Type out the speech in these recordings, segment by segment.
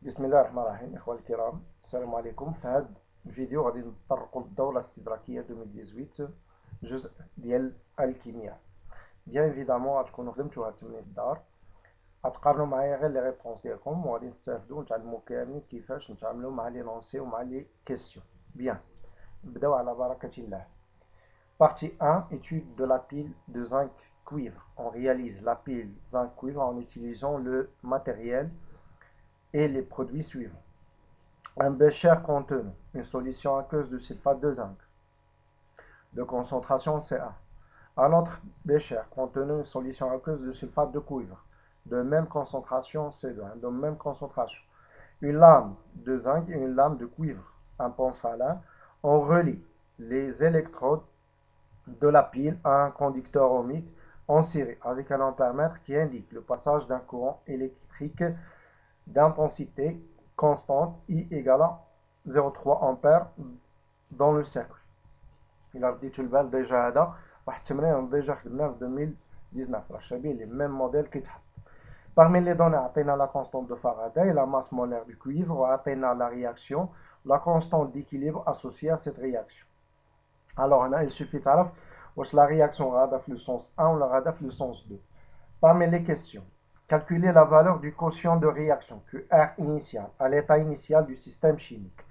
بسم الله الرحمن الرحيم إخوة الكرام، السلام عليكم. في هذا الفيديو غادي نتطرقوا للدورة الاستدراكية 2018 جزء ديال الكيمياء. بيان ايفيدامون غتكونوا خدمتوا هاد التمرين في الدار، غتقارنوا معايا غير لي ريبونس ديالكم وغادي نستافدوا ونتعلموا كاملين كيفاش نتعاملوا مع لي لونسي ومع لي كيسيون. بيان نبداو على بركة الله. Partie 1, étude de la pile de zinc cuivre. On réalise la pile zinc cuivre en utilisant le matériel et les produits suivants. Un bécher contenant une solution aqueuse de sulfate de zinc de concentration C1. Un autre bécher contenant une solution aqueuse de sulfate de cuivre de même concentration C2, de même concentration. Une lame de zinc et une lame de cuivre, un pont salin. On relie les électrodes de la pile à un conducteur ohmique en série avec un ampèremètre qui indique le passage d'un courant électrique d'intensité constante I égale à 0,3 ampères dans le cercle. Il a dit tout le bal déjà هذا واحد التمرين déjà خدمناه في 2019 راه شابين les mêmes modèles كيتحط. Parmi les données عطينا la constante de Faraday, la masse molaire du cuivre وعطينا la réaction, la constante d'équilibre associée à cette réaction. Alors il suffit تعرف واش la réaction غادا في le sens 1 ou غادا في le sens 2. Parmi les questions, calculer la valeur du quotient de réaction, QR initial, à l'état initial du système chimique.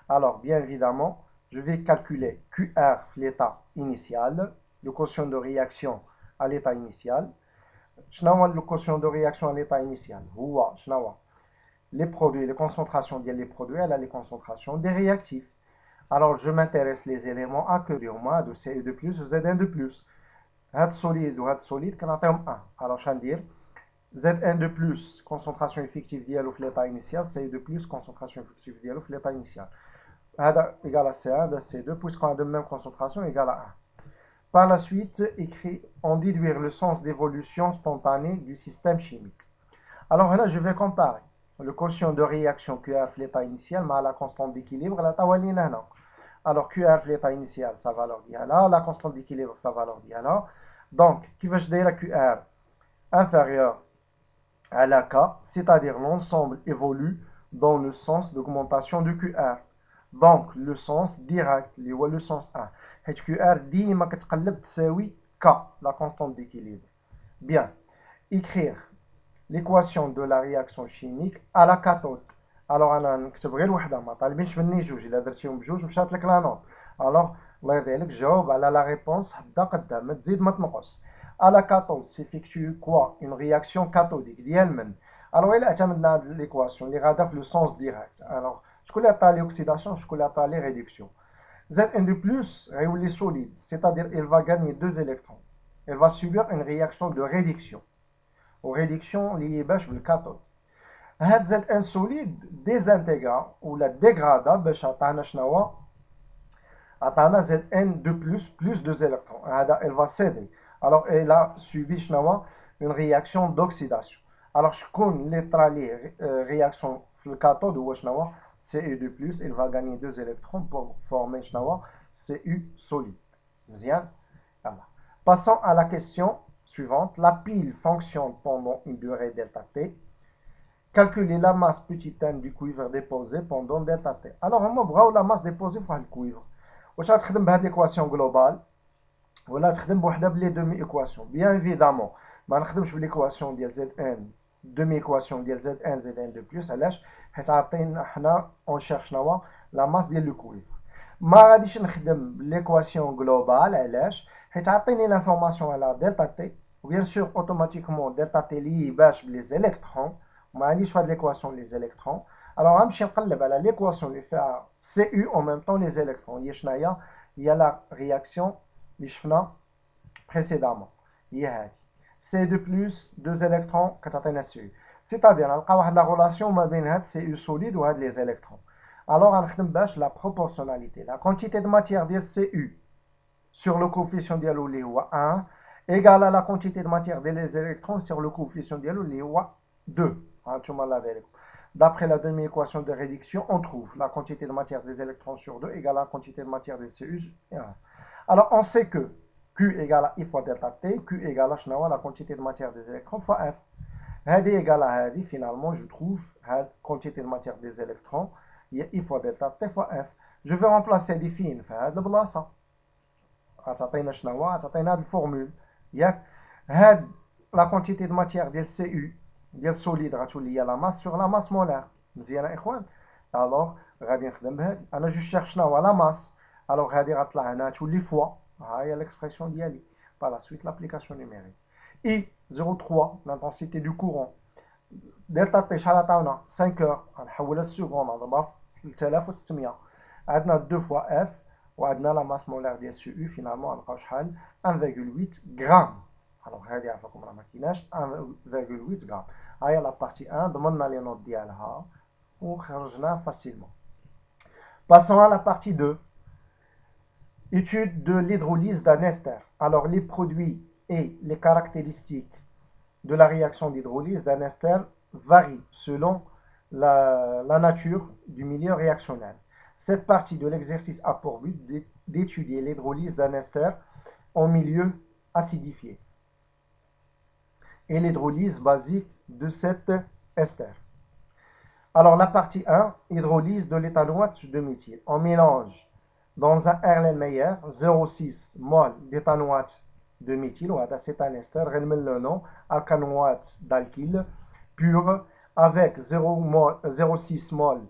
Alors, bien évidemment, je vais calculer QR, l'état initial, le quotient de réaction à l'état initial. Le quotient de réaction à l'état initial, les produits, les concentrations des produits, elle a les concentrations des réactifs. Alors, je m'intéresse les éléments aqueux, de C de plus, Zn de plus. هاد solide ou هاد solide كنعطيهم 1. Alors, je vais dire Zn de plus, concentration effective ديالو في l'état initial, C de plus, concentration effective ديالو في l'état initial. هذا égal à C1, C2, puisqu'on a de même concentration, égal à 1. Par la suite, on déduire le sens d'évolution spontanée du système chimique. Alors là, je vais comparer le quotient de réaction QR في l'état initial مع la constante d'équilibre, la tawalina هنا. Alors QR في l'état initial, sa valeur ديالها, la constante d'équilibre, sa valeur ديالها. Donc, كيفاش دايره QR inférieur à la K, c'est-à-dire l'ensemble évolue dans le sens d'augmentation de QR. Donc, le sens direct, le sens 1. QR ديما كتقلب تساوي K, la constante d'équilibre. Bien. Écrire l'équation de la réaction chimique à la cathode. Alors, أنا نكتب غير وحدة ما طالبينش مني جوج، إلا درتيهم بجوج مشات لك لا نوت. Alors, الله يرضي عليك جاوب على la réponse حدا قدام، ما تزيد ما تنقص. À la cathode s'effectue quoi? Une réaction cathodique ديال من؟ Alors, إلا اعتمدنا على l'équation اللي غادا في le sens direct. Alors, شكون اللي عطا لي oxydation، شكون اللي عطا لي réduction. Zn de plus غيولي solide, c'est-à-dire il va gagner 2 électrons. Elle va subir une réaction de réduction. Ou réduction liée باش بالcathode. هاد Zn solide désintégra ou la dégrada باش عطانا شنو؟ عطانا Zn de plus 2 électrons. هذا elle va céder. Alors elle a subi شنو؟ une réaction d'oxydation. Alors شكون اللي طرا ليه réaction في الكاثود هو شنو؟ Cu de plus, il va gagner 2 électrons pour former Cu solide. Bien. Voilà. Passons à la question suivante. La pile fonctionne pendant une durée delta T. Calculer la masse petit m du cuivre déposé pendant delta T. Alors, on va la masse déposée par le cuivre. واش غتخدم بهاد l'équation globale ولا تخدم بوحدها بلي دومي ايكواسيون. Bien évidemment, ما نخدمش بالايكواسيون ديال Zn دومي ايكواسيون ديال Zn Zn de plus. علاش؟ حيت عارفين حنا اون شيرش شنو لا ماس ديال لو كويفر. ما غاديش نخدم ليكواسيون جلوبال. علاش؟ حيت عطيني لانفورماسيون على دلتا تي وبيان سور اوتوماتيكمون دلتا تي لي باش بلي زيليكترون وما عنديش في هاد ليكواسيون لي زيليكترون. الوغ غنمشي نقلب على ليكواسيون اللي فيها سي يو او ميم طون لي زيليكترون. هي شناهي؟ هي لا رياكسيون اللي شفنا بريسيدامون، هي هادي سي دو بلس 2 électrons كتعطينا سي يو. سيتادير نلقى واحد لا غولاسيون ما بين هاد سي يو سوليد وهاد لي زيليكترون. الوغ غنخدم باش لا بروبورسيوناليتي، لا كونتيتي دو ماتيير ديال سي يو sur le coefficient ديالو اللي هو 1 égal à la quantité de matière des électrons sur le coefficient ديالو اللي هو 2. هانتوما لا فيريكو. D'après la demi-équation de réduction, on trouve la quantité de matière des électrons sur 2 égale à la quantité de matière des CU. Alors, on sait que Q égale à I fois delta T, Q égale à la quantité de matière des électrons fois F. هذه égale à هذه. Finalement, je trouve la quantité de matière des électrons هي I fois delta T fois F. Je vais remplacer les fines في هذه البلاصة. غتعطينا شنو هو؟ غتعطينا هذه الفورمول ياك. هاد لا كونتيتي دو ماتيير ديال سي يو ديال سوليد غتولي هي لا ماس سور لا ماس مولار. مزيان اخوان. الوغ غادي نخدم بهاد. انا جو شيرش شنو هو لا ماس. الوغ هادي غطلع هنا تولي فوا. ها هي ليكسبرسيون ديالي. Par la suite, l'application numérique. I 0,3, l'intensité du courant. Delta T شحال عطاونا 5 heures. غنحولها للسكوند نضربها في 3600. عندنا 2 fois F وعندنا la masse molaire ديال سي يو. فينالمون غنلقاو شحال 1,8 غرام. الوغ هادي عافاكم راه ما كايناش 1,8 غرام. ها هي لا بارتي 1 ضمننا لي نوت ديالها وخرجناها فاسيلمون. Passons à la partie 2. Étude de l'hydrolyse d'un ester. Alors, les produits et les caractéristiques de la réaction d'hydrolyse d'un ester varient selon la nature du milieu réactionnel. Cette partie de l'exercice a pour but d'étudier l'hydrolyse d'un ester en milieu acidifié et l'hydrolyse basique de cet ester. Alors, la partie 1, hydrolyse de l'éthanoate de méthyle. On mélange dans un Erlenmeyer 0,6 mol d'éthanoate de méthyle, c'est un ester, le nom, alcanoate d'alkyle pur, avec 0,6 mol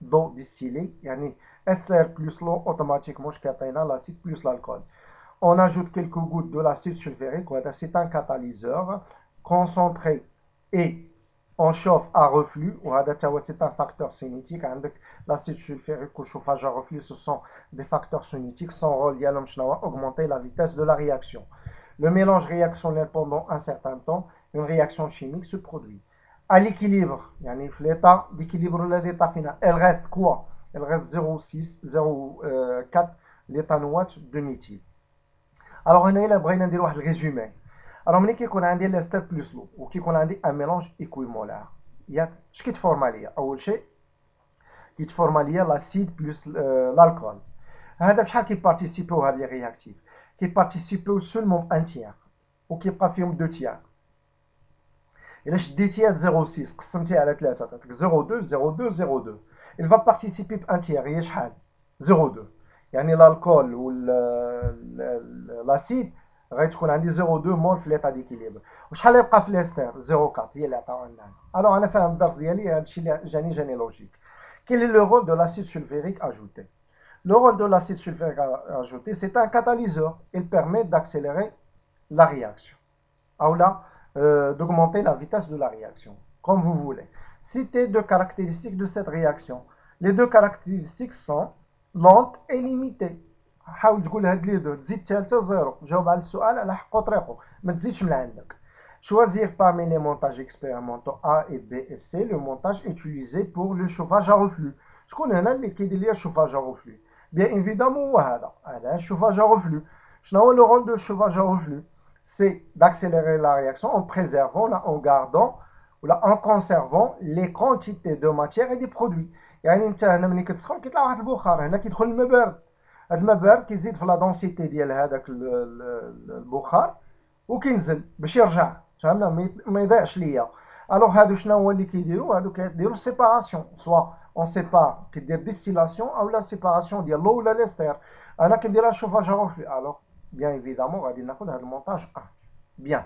d'eau distillée, yani ester plus l'eau, automatiquement, l'acide plus l'alcool. On ajoute quelques gouttes de l'acide sulfurique, c'est un catalyseur concentré et on chauffe à reflux, c'est un facteur cinétique. L'acide sulfurique ou le chauffage à reflux, ce sont des facteurs cinétiques. Son rôle, augmenter la vitesse de la réaction. Le mélange réactionnel pendant un certain temps, une réaction chimique se produit. À l'équilibre, l'état d'équilibre de l'état final, elle reste quoi? Elle reste 0,6, 0,4 l'éthanoate de méthyle. Alors, on a بغينا نديرو واحد الريزومي. Alors, ملي كيكون عندي الاستر بلس لو وكيكون عندي ان ميلونج ايكويمولار ياك اش كيتفورما ليا؟ اول شيء كيتفورما ليا لاسيد بلس الالكول. هذا بشحال كيبارتيسيبيو هاد لي رياكتيف؟ كيبارتيسيبيو سولمون ان تيير وكيبقى فيهم دو تيير. الا شديتي هاد 0,6 قسمتيه على 3 تعطيك 0,2 0,2 0,2. il va participer بان تيير هي شحال؟ 0,2. يعني الالكول والاسيد غتكون عندي 0,2 مول في ليطا ديكيليبر. وشحال يبقى في الاستر؟ 0,4 هي اللي عطاوها لنا. الوغ انا فاهم الدرس ديالي هادشي اللي جاني لوجيك. Quel est le rôle de l'acide sulfurique ajouté? Le rôle de l'acide sulfurique ajouté, c'est un catalyseur. Il permet d'accélérer la réaction. Ou là, d'augmenter la vitesse de la réaction, comme vous voulez. Citez deux caractéristiques de cette réaction. Les deux caractéristiques sont lente et limitée. حاول تقول هاد لي دو تزيد ثالثه زيرو. جاوب على السؤال على حق طريقه ما تزيدش من عندك. Choisir parmi les montages expérimentaux A et B et C le montage utilisé pour le chauffage à reflux. شكون هنا اللي كيدير ليا الشوفاج à reflux؟ Bien évidemment هو هذا الشوفاج à reflux. شنو هو le rôle de chauffage à reflux? C'est d'accélérer la réaction en préservant là, en gardant ou là, en conservant les quantités de matière et des produits. يعني انت هنا ملي كتسخن كيطلع واحد البخار هنا كيدخل الماء بارد. هاد الماء بارد كيزيد في لا دونسيتي ديال هذاك البخار وكينزل باش يرجع فهمنا ما يضيعش ليا. الوغ هادو شنو هو اللي كيديروا؟ هادو كيديروا سيباراسيون سوا اون سيبار كدير ديستيلاسيون او لا سيباراسيون ديال لو ولا ليستير. انا كنديرها شوفاج غوفلي. الوغ بيان ايفيدامون غادي ناخذ هاد المونتاج 1. Bien.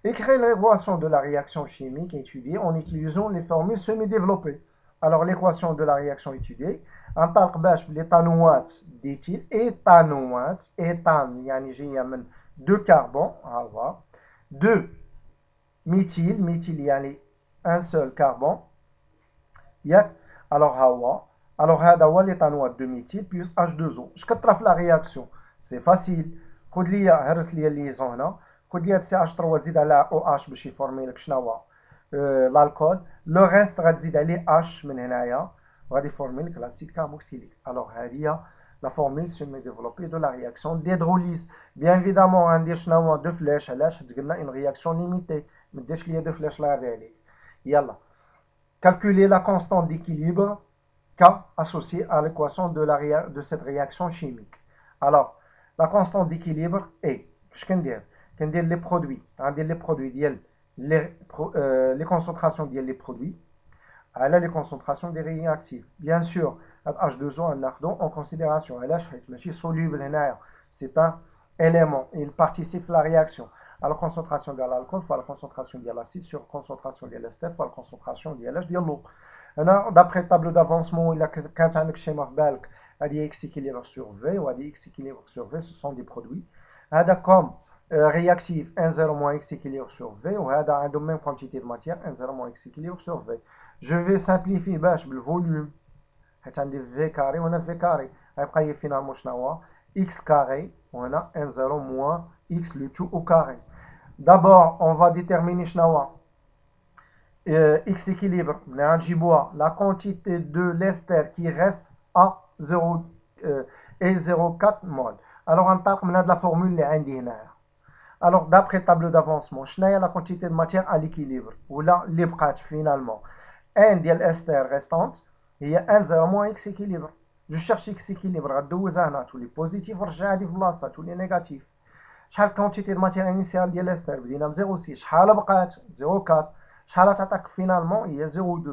Écrire l'équation de la réaction chimique étudiée en utilisant les formules semi-développées. Alors l'équation de la réaction étudiée انطلق باش بالإيثانوات ديتيل إيثانوات إيثان يعني جاية من 2 كربون هاهو 2 ميثيل ميثيل يعني ان سول كربون ياك. الوغ ها هو الوغ هذا هو ليثانوات دو ميثيل بلس H2O. اش كطرا في لا رياكسيون؟ سي فاسيل. خذ ليا هرس ليا الليزون هنا. خذ ليا سي اش 3 زيد على او اش باش يفورمي لك شنو هو الالكول. لو ريست غتزيد عليه اش من هنايا غادي يفورمي لك لاسيد كاربوكسيليك. الوغ هذه هي لا فورمول سيمي ديفلوبي دو لا رياكسيون ديدروليز. بيان ايفيدامون غندير شنو هو دو فلاش. علاش؟ حيت قلنا اون رياكسيون ليميتي ما ديرش ليا دو فلاش الله يرضي عليك. يلا calculer la constante d'équilibre K associée à l'équation de cette réaction chimique. Alors la constante d'équilibre est كندير لي برودوي غندير لي برودوي ديال les concentrations des produits à les concentrations des réactifs. Bien sûr, H2O en considération. Soluble, c'est un élément. Il participe à la réaction. À la concentration de l'alcool, à la concentration de l'acide, sur la concentration de l'ester, à la concentration de l'eau. D'après le tableau d'avancement, il y a un schéma X équilibre sur V, ou X équilibre sur V, ce sont des produits. Comme réactif, 1,0 moins X équilibre sur V, ou a la même quantité de matière, 1,0 moins X équilibre sur V. Je vais simplifier le volume. V carré, on a V carré. Après, finalement, X carré, on a 1,0 moins X le tout au carré. D'abord, on va déterminer X équilibre, la quantité de l'ester qui reste à 0 et 0,4 mol. Alors, on parle de la formule les alors, d'après le tableau d'avancement, je la quantité de matière à l'équilibre, ou là, l'ébrat finalement. Un de l'ester restante, il y a 1,0 moins X équilibre. Je cherche X équilibre à 12 ans, tous les positifs, tous les négatifs. شحال quantité de matière initiale ديال l'ester بدينا ب 0,6 شحال بقات 0,4 شحال تعطيك فينالمون هي 0,2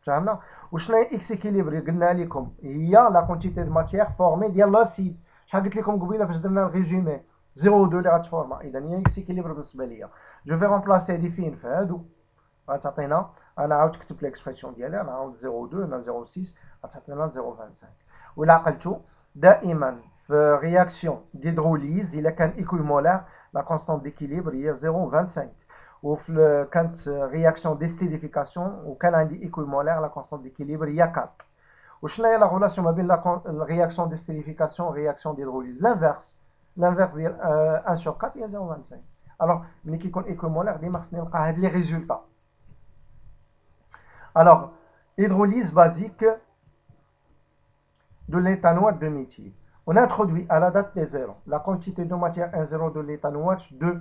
فهمنا وشنو هي اكس اكيليبر قلنا لكم هي لا كونتيتي دو ماتيير فورمي ديال لاسيد شحال قلت لكم قبيله فاش درنا الريزومي 0,2 اللي غتفورما اذا هي اكس اكيليبر بالنسبه ليا جو في رومبلاسي هادي فين في هادو غتعطينا انا عاود كتبت ليكسبرسيون ديالي انا عاود 0,2 هنا 0,6 غتعطينا 0,25 ولا عقلتو دائما في réaction d'hydrolyse il كان équimolaire la constante d'équilibre هي 0,25 وفي كانت réaction d'esterification وكان عندي équimolaire la constante d'équilibre هي 4 وشنو هي la relation ما بين la réaction d'esterification et réaction d'hydrolyse l'inverse ديال 1 sur 4 هي 0,25 alors ملي كيكون équimolaire ديما خصني نلقى هاد لي résultats alors hydrolyse basique de l'éthanoate de méthyle. On introduit à la date des 0 la quantité de matière 1,0 de l'éthanoate de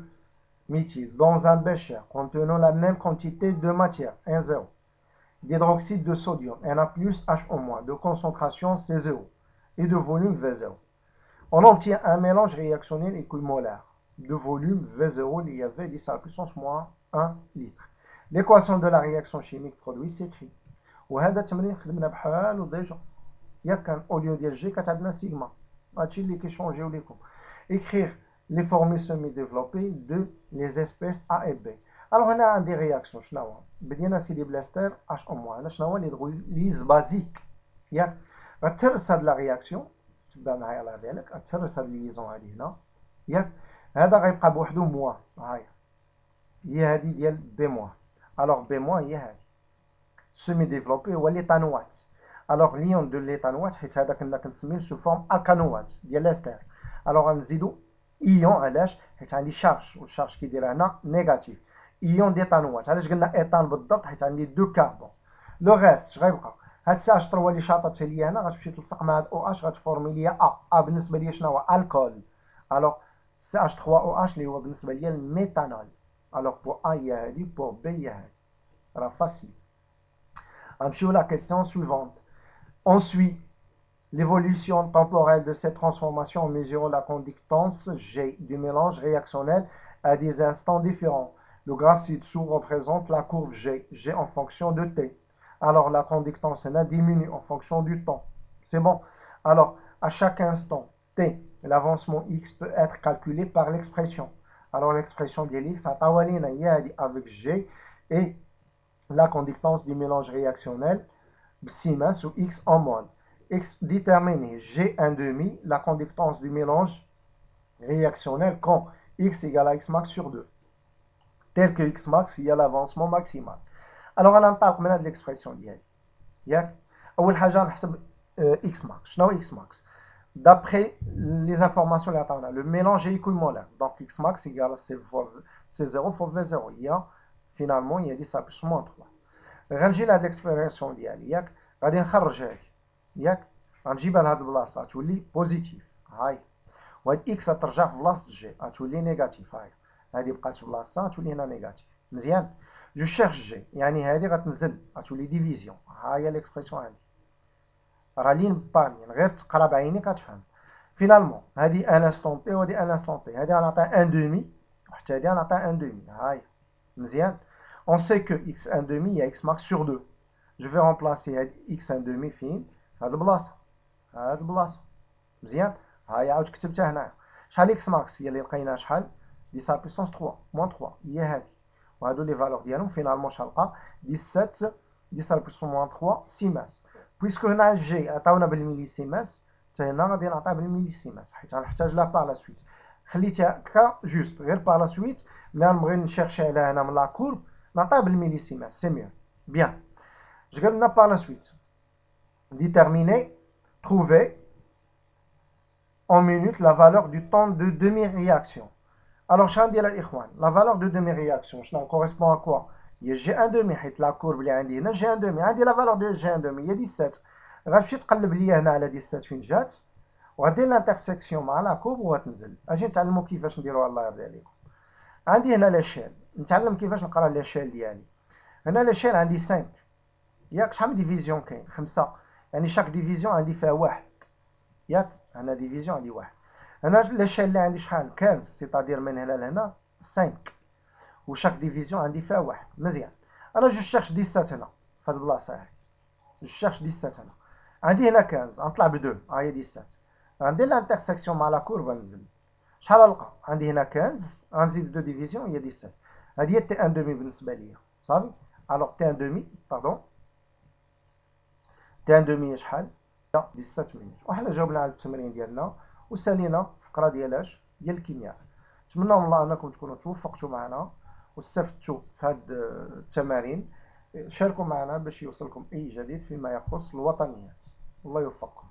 méthyle dans un bécher contenant la même quantité de matière 1,0 d'hydroxyde de sodium Na plus HO- de concentration C0 et de volume V0. On obtient un mélange réactionnel équimolaire de volume V0 lié à V 10 à la puissance moins 1 litre. L'équation de la réaction chimique produit s'écrit. وهذا التمرين خدمنا بحالو ديجا ياك كان اوليو ديال جي كتعطينا سيغما هادشي اللي كيشونجيو ليكم écrire les formules semi-développées de les espèces A et B. Alors هنا عندي رياكسيون شنو هو بدينا سيدي بلاستر اش او موان شنو هو ليز بازيك ياك غتهرس هاد لا رياكسيون تبع معايا على بالك غتهرس هاد ليزون هادي هنا ياك هذا غيبقى بوحدو موان هاهي هي هادي ديال بي موان الوغ بي موان هي هادي semi-développé هو l'éthanoate. Alors l'ion de l'éthanoate حيت هذا كنا كنسميه sous forme alcanoate ديال الاستر. alors غنزيدو ايون علاش حيت عندي شارج والشارج كيدير هنا نيجاتيف ايون ديتانوات علاش قلنا ايثان بالضبط حيت عندي دو كاربون لو ريست اش غيبقى هاد سي اش 3 اللي شاطت ليا هنا غتمشي تلصق مع هاد او اش غتفورمي ليا ا بالنسبه ليا شنو هو الكول alors سي اش 3 او اش اللي هو بالنسبه ليا الميثانول alors pour A هي هادي pour B هي هادي راه فاسيل غنمشيو لا كيسيون سويفونت on suit l'évolution temporelle de cette transformation en mesurant la conductance G du mélange réactionnel à des instants différents. Le graphe ci-dessous représente la courbe G en fonction de T. Alors la conductance N diminue en fonction du temps. C'est bon. Alors à chaque instant T, l'avancement X peut être calculé par l'expression. Alors l'expression de X avec G et la conductance du mélange réactionnel Siemens ou X en mol. Déterminer G1,5 la conductance du mélange réactionnel quand X égale à X max sur 2. Tel que X max, il y a l'avancement maximal. Alors, on entend maintenant de l'expression d'hier. أول حاجة نحسب X max. شنو X max? D'après les informations اللي عطاونا, le mélange est équimolaire. Donc, X max égale à C0 fois V0. Il y a, finalement, il y a 10 à plus moins 3. غنجي لهاد l'expression ديالي ياك غادي نخرج هادي ياك غنجيبها لهاد البلاصه غتولي بوزيتيف هاي وهاد اكس غترجع في بلاصه جي غتولي نيجاتيف هاي هادي بقات في بلاصتها غتولي هنا نيجاتيف مزيان جو شيرش جي يعني هادي غتنزل غتولي ديفيزيون ها هي ليكسبرسيون هادي راه لين بارلين غير تقرا بعينيك غتفهم فينالمون هادي ان انستون تي وهادي ان انستون تي هادي غنعطيها ان دومي وحتى هادي غنعطيها ان دومي هاي مزيان. On sait que x1 demi il y a x max sur 2. Je vais remplacer x1 demi فين هاد البلاصه، هاد البلاصه مزيان. هاهي عاود كتبتها هنايا. شحال اكس ماكس هي اللي لقيناها شحال 10 بيسونس 3 موان 3 هي هادي، وهادو لي فالور ديالهم فينالمون شحال لقى 17 10 بيسون موان 3 سيماس. بويسكو هنا الجي عطاونا بالميليسيماس، حتى هنا غادي نعطيها بالميليسيماس حيت غنحتاج لها باغ لا سويت. خليتها هكا جوست غير باغ لا سويت ملي نبغي نشيرشي عليها هنا من لا كورب نعطيها بالميليسيماس سي ميو. بيان. اش قال لنا باغ لا سويت؟ déterminer, trouver en minutes la valeur du temps de demi-réaction. Alors, je vais dire la valeur de demi-réaction, ça correspond à quoi? Il y a G1 demi, la courbe اللي عندي هنا G1 demi, عندي la valeur de G1 demi هي 17. غتمشي تقلب ليا هنا على 17 فين جات، وغدير لانترسيكسيون مع لا كورب وغتنزل. اجي نتعلموا كيفاش نديروها الله يرضي عليكم. عندي هنا لاشيل، نتعلم كيفاش نقرا لاشيل ديالي. هنا لاشيل عندي 5، ياك شحال من ديفيزيون كاين؟ 5، يعني شاك ديفيزيون عندي فيها واحد، ياك هنا ديفيزيون عندي واحد. هنا لاشيل اللي عندي شحال 15، سيتادير من هنا لهنا 5، وشاك ديفيزيون عندي فيها واحد. مزيان. انا جو شيرش 17 هنا في هاد البلاصه هاهي، جو شيرش 17 هنا. عندي هنا 15 غنطلع ب 2 ها هي 17، غندير لانترسيكسيون مع لا كورب غنزل. شحال غنلقى؟ عندي هنا 15 غنزيد 2 ديفيزيون هي 17. هادي هي تي ان دومي بالنسبه ليا صافي. الوغ تي ان دومي باردون تي ان دومي شحال 17 مينوت. وحنا جاوبنا على التمرين ديالنا وسالينا فقره ديال الكيمياء. نتمنى من الله انكم تكونوا توفقتوا معنا واستفدتوا في هاد التمارين. شاركوا معنا باش يوصلكم اي جديد فيما يخص الوطنيات. الله يوفقكم.